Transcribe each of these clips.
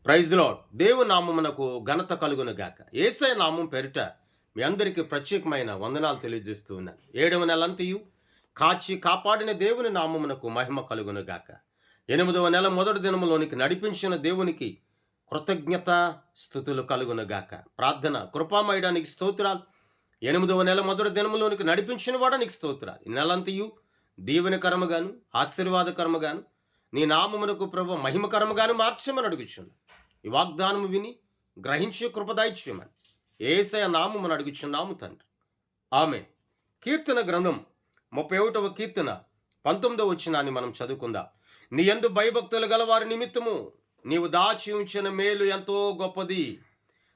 Praise lord. దేవుని నామమునకు ఘనత కలుగును గాక. యేసయ్య నామం పేరిట మీ అందరికీ ప్రత్యేకమైన వందనాలు తెలియజేస్తూ ఉన్నాను. 7వ నెలంతయు కాచి కాపాడిన దేవుని నామమునకు మహిమ కలుగును గాక. 8వ నెల మొదటి దినములోనికి నడిపించిన దేవునికి కృతజ్ఞత స్తుతులు కలుగును గాక. ప్రార్థన. కృపామయడానికి స్తోత్రాలు. 8వ నెల మొదటి దినములోనికి నడిపించిన వాడానికి స్తోత్రాలు. ఈ నెలంతయు దీవెనకరముగాను ఆశీర్వాదకరముగాను నీ నామమునకు ప్రభు మహిమకరముగాను మార్చమని అడుగుచున్నాను. ఈ వాగ్దానము విని గ్రహించి కృపదాయిచ్యమని యేసయ్య నామమును అడుగుచున్నాము తండ్రి. ఆమేన్. కీర్తన గ్రంథం 31వ కీర్తన 19వ వచనాన్ని మనం చదువుకుందాం. నీ యందు భయభక్తులు గల వారి నిమిత్తము నీవు దాచి ఉంచిన మేలు ఎంతో గొప్పది.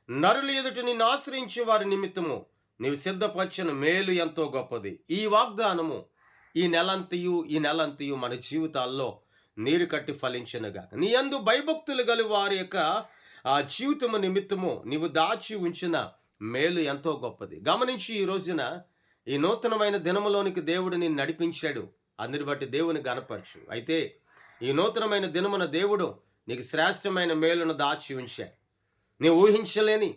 నరులు ఎదుట నిన్ను ఆశ్రయించే వారి నిమిత్తము నీవు సిద్ధపరిచిన మేలు ఎంతో గొప్పది. ఈ వాగ్దానము ఈ నెలంతయు మన జీవితాల్లో నీరు కట్టి ఫలించనుగా. నీ యందు భయభక్తులు గల వారి యొక్క జీవితము నిమిత్తము నీవు దాచి ఉంచిన మేలు ఎంతో గొప్పది. గమనించి ఈ రోజున ఈ నూతనమైన దినములోనికి దేవుడు నిన్ను నడిపించాడు. అందుని బట్టి దేవుని గనపరచు. అయితే ఈ నూతనమైన దినమున దేవుడు నీకు శ్రేష్టమైన మేలును దాచి ఉంచాడు. నీవు ఊహించలేని,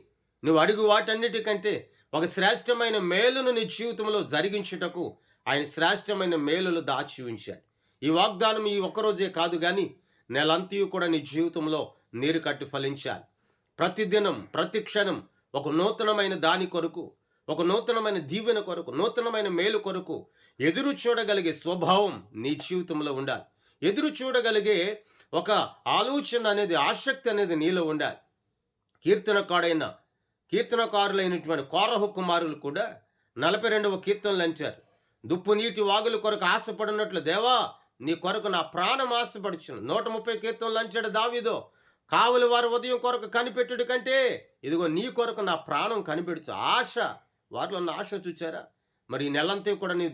నువ్వు అడుగు వాటన్నిటికంటే ఒక శ్రేష్టమైన మేలును నీ జీవితంలో జరిగించుటకు ఆయన శ్రేష్టమైన మేలులు దాచి ఉంచాడు. ఈ వాగ్దానం ఈ ఒక్కరోజే కాదు కానీ నెలంతయు కూడా నీ జీవితంలో నీరు కట్టి ఫలించాలి. ప్రతిదినం ప్రతి క్షణం ఒక నూతనమైన దాని కొరకు, ఒక నూతనమైన దీవెన కొరకు, నూతనమైన మేలు కొరకు ఎదురు చూడగలిగే స్వభావం నీ జీవితంలో ఉండాలి. ఎదురు చూడగలిగే ఒక ఆలోచన అనేది, ఆసక్తి అనేది నీలో ఉండాలి. కీర్తనకారులైనటువంటి కోరహు కుమారులు కూడా 42వ కీర్తనలు అంటారు. దుప్పు నీటి వాగుల కొరకు ఆశపడినట్లు దేవా నీ కొరకు నా ప్రాణం ఆశపడుచును. 130 కీర్తనలు అంటాడు దావీదు. కావలి వారి ఉదయం కొరకు కనిపెట్టుడు కంటే ఇదిగో నీ కొరకు నా ప్రాణం కనిపెడుచు. ఆశ, వారిలో ఉన్న ఆశ చూచారా? మరి ఈ నెలంతా కూడా నీవు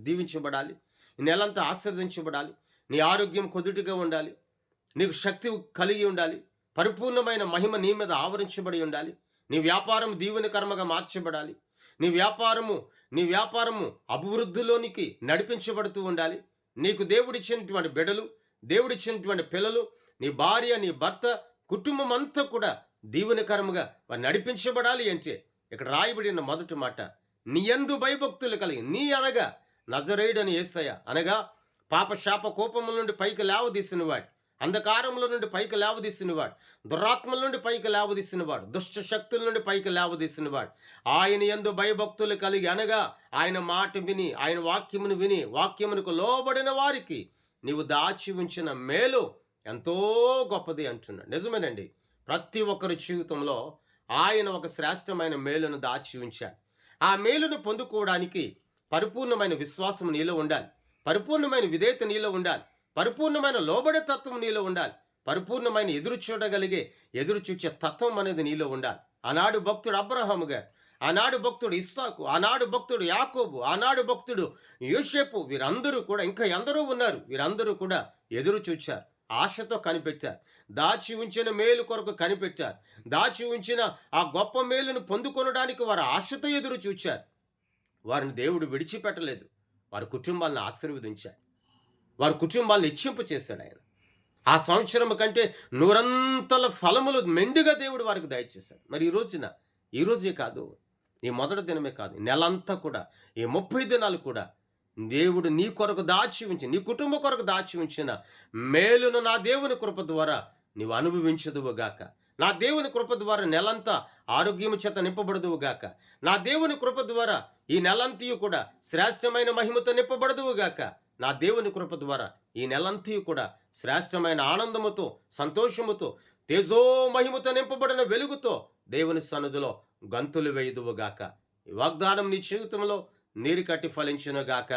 దీవించబడాలి. ఈ నెలంతా ఆశీర్వదించబడాలి. నీ ఆరోగ్యం కుదుటిగా ఉండాలి. నీకు శక్తి కలిగి ఉండాలి. పరిపూర్ణమైన మహిమ నీ మీద ఆవరించబడి ఉండాలి. నీ వ్యాపారం దీవెనకర్మగా మార్చబడాలి. నీ వ్యాపారము అభివృద్ధిలోనికి నడిపించబడుతూ ఉండాలి. నీకు దేవుడిచ్చినటువంటి బిడ్డలు, దేవుడిచ్చినటువంటి పిల్లలు, నీ భార్య, నీ భర్త, కుటుంబం అంతా కూడా దీవెనకరముగా వారు నడిపించబడాలి అంటే ఇక్కడ రాయబడిన మొదటి మాట నీ యందు భయభక్తులు కలిగి. నీ అనగా నజరేయుడని యేసయ్య అనగా పాప శాప కోపముల నుండి పైకి లేవదీసినవాడు, అంధకారముల నుండి పైకి లేవదీసినవాడు, దురాత్మల నుండి పైకి లేవదీసినవాడు, దుష్ట శక్తుల నుండి పైకి లేవదీసినవాడు. ఆయన యందు భయభక్తులు కలిగి అనగా ఆయన మాట విని, ఆయన వాక్యమును విని, వాక్యమునకు లోబడిన వారికి నీవు దాచి ఉంచిన మేలు ఎంతో గొప్పది అంటున్నాడు. నిజమేనండి. ప్రతి ఒక్కరి జీవితంలో ఆయన ఒక శ్రేష్టమైన మేలును దాచి ఉంచాడు. ఆ మేలును పొందుకోవడానికి పరిపూర్ణమైన విశ్వాసం నీలో ఉండాలి. పరిపూర్ణమైన విధేయత నీలో ఉండాలి. పరిపూర్ణమైన లోబడే తత్వం నీలో ఉండాలి. పరిపూర్ణమైన ఎదురు చూచే తత్వం అనేది నీలో ఉండాలి. ఆనాడు భక్తుడు అబ్రహాము గారు, ఆనాడు భక్తుడు ఇస్సాకు, ఆనాడు భక్తుడు యాకోబు, ఆనాడు భక్తుడు యోసేపు, వీరందరూ కూడా ఇంకా ఎందరో ఉన్నారు. వీరందరూ కూడా ఎదురు చూచారు, ఆశతో కనిపెట్టారు. దాచి ఉంచిన మేలు కొరకు కనిపెట్టారు. దాచి ఉంచిన ఆ గొప్ప మేలును పొందుకొనడానికి వారు ఆశతో ఎదురు చూచారు. వారిని దేవుడు విడిచిపెట్టలేదు. వారి కుటుంబాలను ఆశీర్వదించాడు. వారి కుటుంబాలను హెచ్చింపు చేశాడు ఆయన. ఆ సంవత్సరం కంటే 100 ఫలములు మెండుగా దేవుడు వారికి దయచేశాడు. మరి ఈ రోజే కాదు, ఈ మొదటి దినమే కాదు, నెలంతా కూడా, ఈ 30 దినాలు కూడా దేవుడు నీ కొరకు దాచి ఉంచి, నీ కుటుంబం కొరకు దాచి ఉంచిన మేలును నా దేవుని కృప ద్వారా నీవు అనుభవించదువుగాక. నా దేవుని కృప ద్వారా నెలంతా ఆరోగ్యము చేత నింపబడదువుగాక. నా దేవుని కృప ద్వారా ఈ నెలంతయు కూడా శ్రేష్టమైన మహిమతో నింపబడదువుగాక. నా దేవుని కృప ద్వారా ఈ నెలంతయు కూడా శ్రేష్టమైన ఆనందముతో, సంతోషముతో, తేజో మహిమతో నింపబడిన వెలుగుతో దేవుని సన్నిధిలో గంతులు వేయుదువుగాక. ఈ వాగ్దానం నీ జీవితంలో నీరు కట్టి ఫలించునుగాక.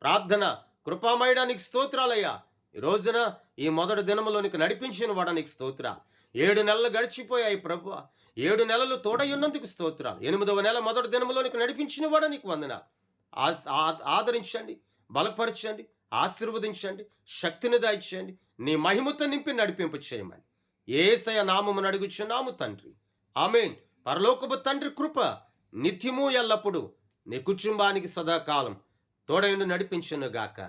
ప్రార్థన. కృపామయడానికి స్తోత్రాలయ్యా. ఈ రోజున ఈ మొదటి దినములోనికి నడిపించిన వాడానికి స్తోత్రాలు. 7 నెలలు గడిచిపోయాయి ప్రభువా. 7 నెలలు తోడయున్నందుకు స్తోత్రాలు. 8వ నెల మొదటి దినములోనికి నడిపించిన వాడానికి వందనాలు. ఆదరించండి, బలపరచండి, ఆశీర్వదించండి, శక్తిని దాయిచేయండి, నీ మహిమతో నింపి నడిపింపు చేయమని యేసయ్య నామమున అడుగుచున్నాము తండ్రి. ఆమేన్. పరలోకపు తండ్రి కృప నిత్యము ఎల్లప్పుడూ నీ కుటుంబానికి సదాకాలం తోడయుండి నడిపించునుగాక.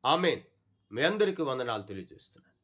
ఆమేన్. మీ అందరికీ వందనాలు తెలియజేస్తున్నాను.